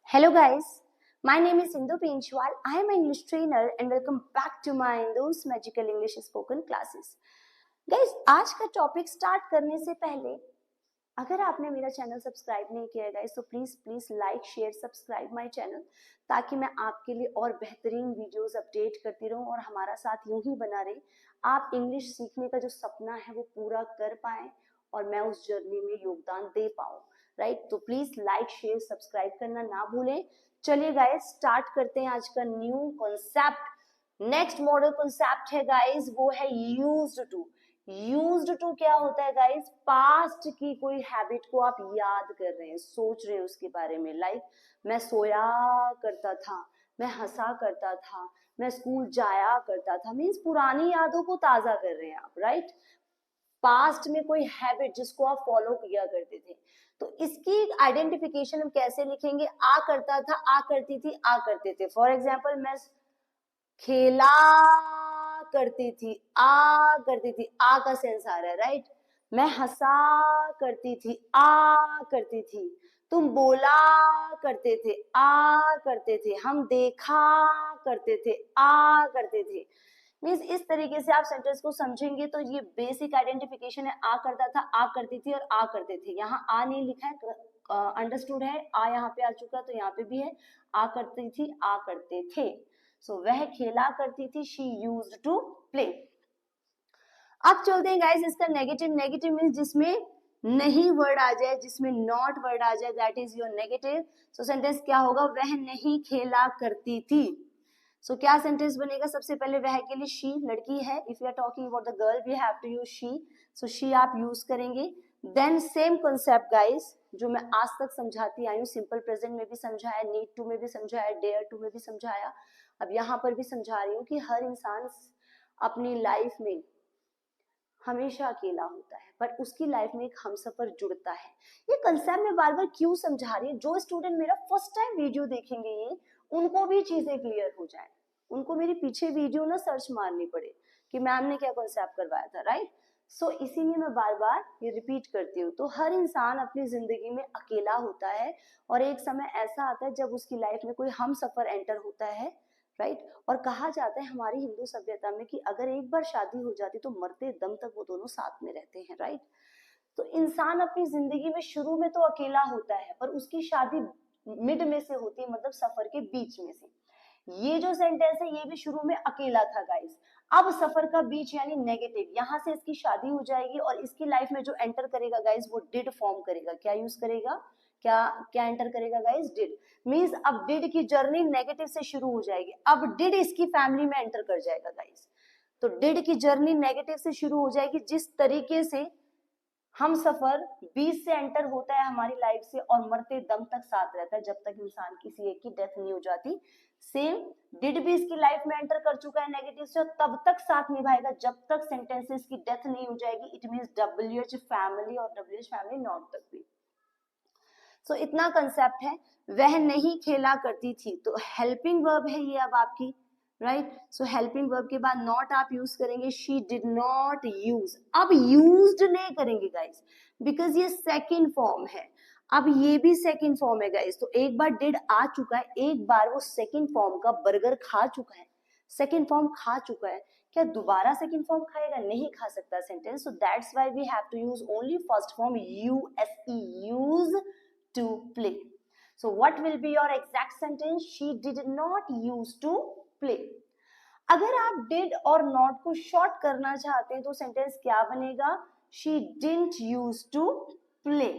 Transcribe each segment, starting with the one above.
Hello guys, my name is Indu Pinchwal. I am an English trainer and welcome back to my Indu's Magical English Spoken Classes. Guys, आज का topic start करने से पहले अगर आपने मेरा channel subscribe नहीं किया है गाइस तो please like share subscribe my channel ताकि मैं आपके लिए और बेहतरीन वीडियोस अपडेट करती रहूं और हमारा साथ यूं ही बना रहे। आप इंग्लिश सीखने का जो सपना है वो पूरा कर पाएं और मैं उस जर्नी में योगदान दे पाऊं, राइट? तो प्लीज लाइक शेयर सब्सक्राइब करना ना भूलें। चलिए गाइस स्टार्ट करते हैं आज का new concept. Next model concept है गाइस, वो है यूज्ड टू। यूज्ड टू क्या होता है गाइस? पास्ट की कोई हैबिट को आप याद कर रहे हैं, सोच रहे हैं उसके बारे में। लाइक मैं सोया करता था, मैं हंसा करता था, मैं स्कूल जाया करता था, मीन्स पुरानी यादों को ताजा कर रहे हैं आप, राइट? पास्ट में कोई हैबिट जिसको आप फॉलो किया करते थे। तो इसकी आइडेंटिफिकेशन हम कैसे लिखेंगे? आ करता था, आ करती थी, आ करते थे। फॉर एग्जाम्पल मैं खेला करती थी, आ करती थी, आ का सेंस आ रहा है, राइट? मैं हंसा करती थी, आ करती थी। तुम बोला करते थे, आ करते थे। हम देखा करते थे, आ करते थे। मीन्स इस तरीके से आप सेंटेंस को समझेंगे तो ये बेसिक आइडेंटिफिकेशन है। आ करता था, आ करती थी और आ करते थे। यहाँ आ नहीं लिखा है, अंडरस्टूड है। आ यहाँ पे आ चुका तो यहाँ पे भी है। आ करती थी, आ करते थे। सो वह खेला करती थी, शी यूज्ड टू प्ले। अब चलते हैं गाइस इसका नेगेटिव। नेगेटिव मीन्स जिसमें नहीं वर्ड आ जाए, जिसमें नॉट वर्ड आ जाए, that is your negative. So sentence क्या होगा? वह नहीं खेला करती थी। सो क्या सेंटेंस बनेगा? सबसे पहले वह के लिए शी, लड़की है। If you are talking about the girl we have to use she. So she आप यूज करेंगे। देन सेम कॉन्सेप्ट गाइस जो मैं आज तक समझाती आई हूँ, सिंपल प्रेजेंट में भी समझाया, नीड टू में भी समझाया, डेयर टू में भी समझाया, अब यहाँ पर भी समझा रही हूँ कि हर इंसान अपनी लाइफ में हमेशा अकेला होता है पर उसकी लाइफ में एक हमसफर जुड़ता है। ये कंसेप्ट मैं बार बार क्यों समझा रही हूँ? जो स्टूडेंट मेरा फर्स्ट टाइम वीडियो देखेंगे ये उनको भी चीजें क्लियर हो जाए, उनको मेरी पीछे वीडियो ना सर्च मारनी पड़े कि मैम ने क्या कॉन्सेप्ट करवाया था, राइट? सो इसीलिए मैं बार बार ये रिपीट करती हूँ। तो हर इंसान अपनी जिंदगी में अकेला होता है और एक समय ऐसा आता है जब उसकी लाइफ में कोई हम सफर एंटर होता है, राइट? और कहा जाता है हमारी हिंदू सभ्यता में कि अगर एक बार शादी हो जाती तो मरते दम तक वो दोनों साथ में रहते हैं, राइट? तो इंसान अपनी जिंदगी में शुरू में तो अकेला होता है पर उसकी शादी मिड में से होती है, मतलब सफर के बीच में से। ये जो सेंटेंस है ये भी शुरू में अकेला था गाइस। अब सफर का बीच यानी नेगेटिव, यहां से इसकी शादी हो जाएगी और इसकी लाइफ में जो एंटर करेगा गाइस वो डिड फॉर्म करेगा। क्या यूज करेगा? क्या क्या एंटर करेगा गाइस? डिड। मींस अब डिड की जर्नी नेगेटिव से शुरू हो जाएगी। अब डिड इसकी फैमिली में एंटर कर जाएगा गाइस। तो डिड की जर्नी नेगेटिव से शुरू हो जाएगी। जिस तरीके से हम सफर बीच से एंटर होता है हमारी लाइफ से और मरते दम तक साथ रहता है जब तक इंसान किसी एक की डेथ नहीं हो जाती, सेम डिड भी इसकी लाइफ में एंटर कर चुका है नेगेटिव से और तब तक साथ निभाएगा जब तक सेंटेंसेस की डेथ नहीं हो जाएगी। इट मींस WH फैमिली और WH फैमिली नॉट तक भी। सो इतना कंसेप्ट है। वह नहीं खेला करती थी तो हेल्पिंग वर्ब है ये अब आपकी, राइट? सो हेल्पिंग वर्ब के बाद नॉट आप यूज करेंगे। She did not use. अब यूज्ड नहीं करेंगे गाइस बिकॉज ये सेकंड फॉर्म है। अब ये भी सेकंड फॉर्म है गाइस। तो एक बार डिड आ चुका है, एक बार वो सेकंड फॉर्म का बर्गर खा चुका है, सेकंड फॉर्म खा चुका है। क्या दोबारा सेकंड फॉर्म खाएगा? नहीं खा सकता sentence. So that's why we have to use only first form U S E, use to play. So what will be your exact sentence? She did not used to play. अगर आप did और not को short करना चाहते हैं तो sentence क्या बनेगा? She didn't used to play.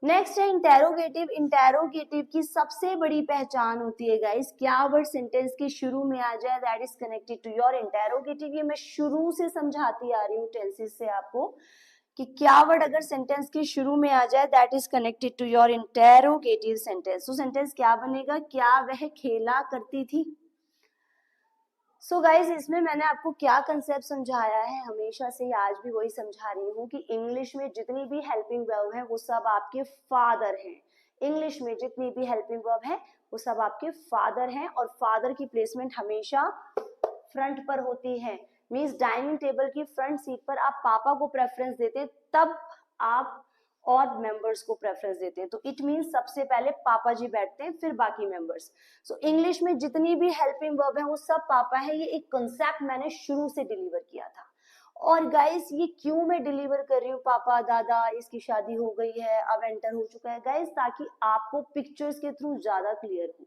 Next है इंटेरोगेटिव। इंटेरोगेटिव की सबसे बड़ी पहचान होती है गाइस क्या वर्ड सेंटेंस के शुरू में आ जाए, that is connected to your interrogative. ये मैं शुरू से समझाती आ रही हूँ टेंसेस से आपको कि क्या वर्ड अगर सेंटेंस के शुरू में आ जाए that is connected to your interrogative sentence. तो सेंटेंस क्या बनेगा? क्या वह खेला करती थी? सो गाइज इसमें मैंने आपको क्या कंसेप्ट समझाया है, हमेशा से आज भी वही समझा रही हूँ कि इंग्लिश में जितनी भी हेल्पिंग वर्ब है वो सब आपके फादर हैं। इंग्लिश में जितनी भी हेल्पिंग वर्ब है वो सब आपके फादर हैं और फादर की प्लेसमेंट हमेशा फ्रंट पर होती है। मीन्स डाइनिंग टेबल की फ्रंट सीट पर आप पापा को प्रेफरेंस देते तब आप और मेंबर्स को प्रेफरेंस देते हैं। तो इट मीन्स सबसे पहले पापा जी बैठते हैं, फिर बाकी मेंबर्स। सो इंग्लिश में जितनी भी हेल्पिंग वर्ब है वो सब पापा है। ये एक कंसेप्ट मैंने शुरू से डिलीवर किया था। और गाइस ये क्यों मैं डिलीवर कर रही हूँ, पापा दादा इसकी शादी हो गई है, अब एंटर हो चुका है गाइस, ताकि आपको पिक्चर्स के थ्रू ज्यादा क्लियर हो।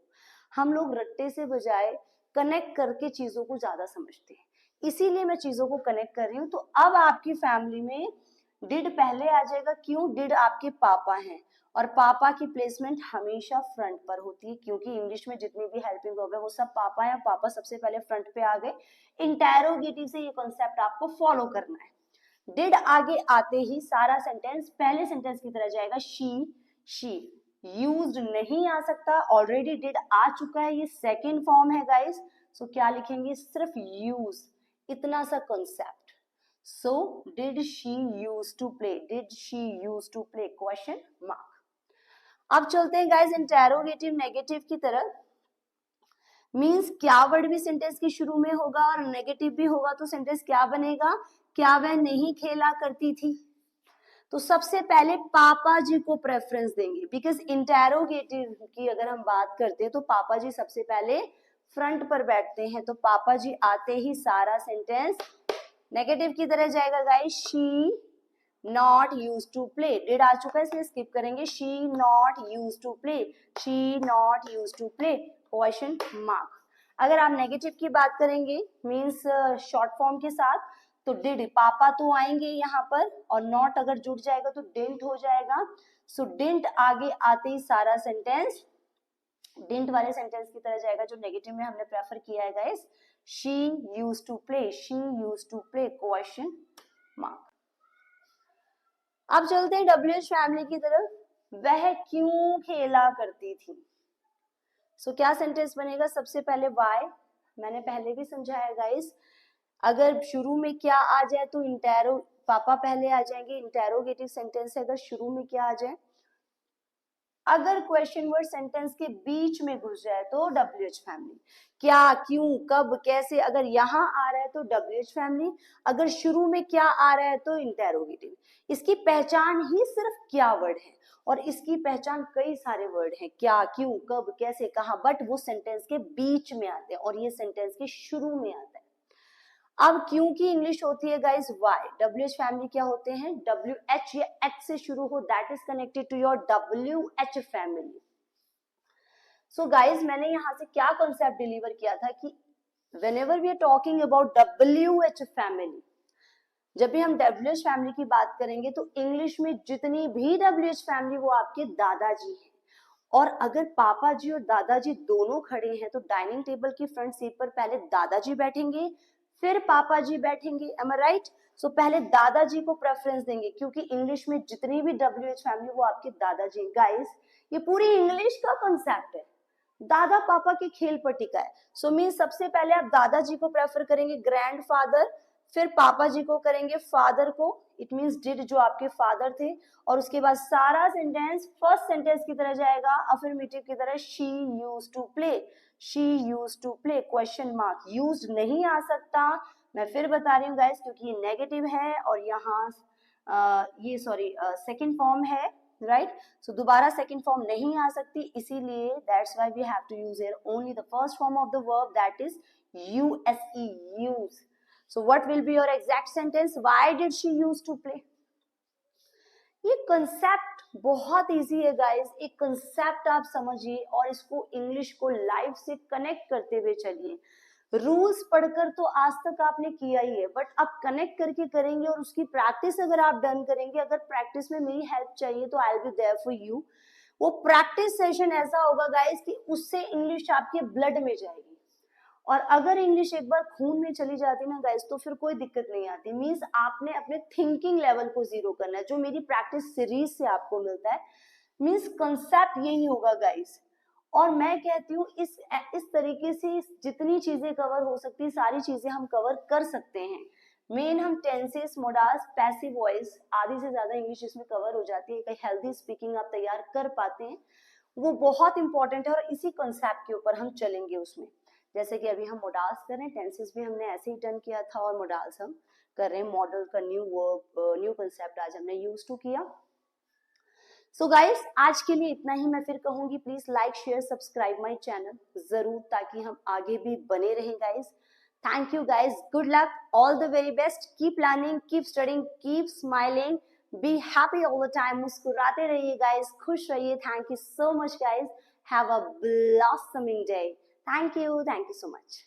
हम लोग रट्टे से बजाय कनेक्ट करके चीजों को ज्यादा समझते हैं, इसीलिए मैं चीजों को कनेक्ट कर रही हूँ। तो अब आपकी फैमिली में डिड पहले आ जाएगा, क्यों? डिड आपके पापा हैं और पापा की प्लेसमेंट हमेशा फ्रंट पर होती है, क्योंकि इंग्लिश में जितनी भी हेल्पिंग वर्ब है वो सब पापा है, पापा सबसे पहले फ्रंट पे आ गए। इंटेरोगेटिव से ये कॉन्सेप्ट आपको फॉलो करना है। डिड आगे आते ही सारा सेंटेंस पहले सेंटेंस की तरह जाएगा, शी यूज्ड नहीं आ सकता, ऑलरेडी डिड आ चुका है, ये सेकेंड फॉर्म है गाइस। सो क्या लिखेंगे? सिर्फ यूज, इतना सा concept. So did she used to play? Did she used to play? Question mark. अब चलते हैं गाइस इंटेरोगेटिव नेगेटिव की तरफ। मींस क्या वर्ड भी सेंटेंस के शुरू में होगा और नेगेटिव भी होगा, तो सेंटेंस क्या बनेगा? क्या वह नहीं खेला करती थी? तो सबसे पहले पापा जी को प्रेफरेंस देंगे, बिकॉज इंटेरोगेटिव की अगर हम बात करते हैं तो पापा जी सबसे पहले फ्रंट पर बैठते हैं। तो पापा जी आते ही सारा सेंटेंस नेगेटिव की तरह जाएगा guys. She not use to play, did आ चुका है इसलिए स्किप करेंगे। She not use to play, she not use to play, question mark. अगर आप नेगेटिव की बात करेंगे मींस शॉर्ट फॉर्म के साथ, तो डिड, पापा तो आएंगे यहाँ पर, और नॉट अगर जुड़ जाएगा तो डिंट हो जाएगा। सो डिंट आगे आते ही सारा सेंटेंस डिंट वाले सेंटेंस की तरह जाएगा जो नेगेटिव में हमने प्रेफर किया है guys. She used to play, she used to play, question mark. अब चलते हैं WH फैमिली की तरफ। वह क्यों खेला करती थी? सो क्या सेंटेंस बनेगा? सबसे पहले वाई, मैंने पहले भी समझाया गाइस, अगर शुरू में क्या आ जाए तो इंटेरो, पापा पहले आ जाएंगे। इंटेरोगेटिव सेंटेंस है, अगर शुरू में क्या आ जाए, अगर क्वेश्चन वर्ड सेंटेंस के बीच में घुस जाए तो WH फैमिली। क्या, क्यों, कब, कैसे, अगर यहाँ आ रहा है तो WH फैमिली, अगर शुरू में क्या आ रहा है तो इंटेरोगेटिव। इसकी पहचान ही सिर्फ क्या वर्ड है, और इसकी पहचान कई सारे वर्ड हैं, क्या, क्यों, कब, कैसे, कहाँ, बट वो सेंटेंस के बीच में आते हैं और ये सेंटेंस के शुरू में आता है। अब क्यों की इंग्लिश होती है गाइस वाई। WH फैमिली क्या होते हैं? WH या H से शुरू हो, that is connected to your WH family. So guys मैंने यहाँ से क्या कॉन्सेप्ट डिलीवर किया था कि whenever we are talking about WH family, जब भी हम WH फैमिली की बात करेंगे तो इंग्लिश में जितनी भी WH फैमिली वो आपके दादाजी हैं। और अगर पापा जी और दादाजी दोनों खड़े हैं तो डाइनिंग टेबल की फ्रंट सीट पर पहले दादाजी बैठेंगे, फिर पापा जी बैठेंगे। एम आई राइट? सो पहले दादाजी को प्रेफरेंस देंगे, क्योंकि इंग्लिश में जितनी भी WH फैमिली वो आपके दादाजी। गाइस ये पूरी इंग्लिश का कॉन्सेप्ट है, दादा पापा के खेल पर टिका है। सो मीन सबसे पहले आप दादाजी को प्रेफर करेंगे, ग्रैंडफादर, फिर पापा जी को करेंगे, फादर को, इट मींस डिड जो आपके फादर थे, और उसके बाद सारा सेंटेंस फर्स्ट सेंटेंस की तरह जाएगा, अफर्मेटिव की तरह। She used to play, she used to play, question mark. Used नहीं आ सकता, मैं फिर बता रही हूँ गाइस, क्योंकि ये नेगेटिव है और यहाँ ये सॉरी सेकंड फॉर्म है, राइट? सो दोबारा सेकंड फॉर्म नहीं आ सकती, इसीलिए that's why we have to use here only the first form of the verb, that is use, use. So what will be your exact sentence? Why did she used to play? ये concept बहुत easy है guys, एक concept आप समझिए और इसको English को life से कनेक्ट करते हुए चलिए। रूल्स पढ़कर तो आज तक आपने किया ही है, बट आप कनेक्ट करके करेंगे और उसकी प्रैक्टिस अगर आप डन करेंगे, अगर प्रैक्टिस में मेरी हेल्प चाहिए तो I will be there for you. वो प्रैक्टिस सेशन ऐसा होगा गाइस कि उससे इंग्लिश आपके ब्लड में जाएगी, और अगर इंग्लिश एक बार खून में चली जाती ना गाइस तो फिर कोई दिक्कत नहीं आती। मींस आपने अपने थिंकिंग लेवल को जीरो करना है, जो मेरी प्रैक्टिस सीरीज से आपको मिलता है। मींस कंसेप्ट यही होगा गाइस, और मैं कहती हूँ इस तरीके से जितनी चीजें कवर हो सकती है सारी चीजें हम कवर कर सकते हैं। मेन हम टेंसेस, मोडास, पैसिव वॉइस, आधी से ज्यादा इंग्लिश इसमें कवर हो जाती है। एक हेल्दी स्पीकिंग आप तैयार कर पाते हैं, वो बहुत इंपॉर्टेंट है, और इसी कंसेप्ट के ऊपर हम चलेंगे उसमें। जैसे कि अभी हम मोडाल्स कर रहे हैं, टेंसेस भी हमने ऐसे ही डन किया था, और मोडाल्स हम कर रहे हैं। मॉडल का न्यू वर्ब, न्यू कंसेप्ट आज हमने यूज टू किया। सो गाइस, आज के लिए इतना ही। मैं फिर कहूंगी please like share subscribe my channel जरूर, ताकि हम आगे भी बने रहें guys. Thank you guys, good luck, all the very best, keep learning, keep studying, keep smiling, be happy all the time, मुस्कुराते रहिए गाइस, खुश रहिए। Thank you so much guys, have a blossoming day. Thank you so much.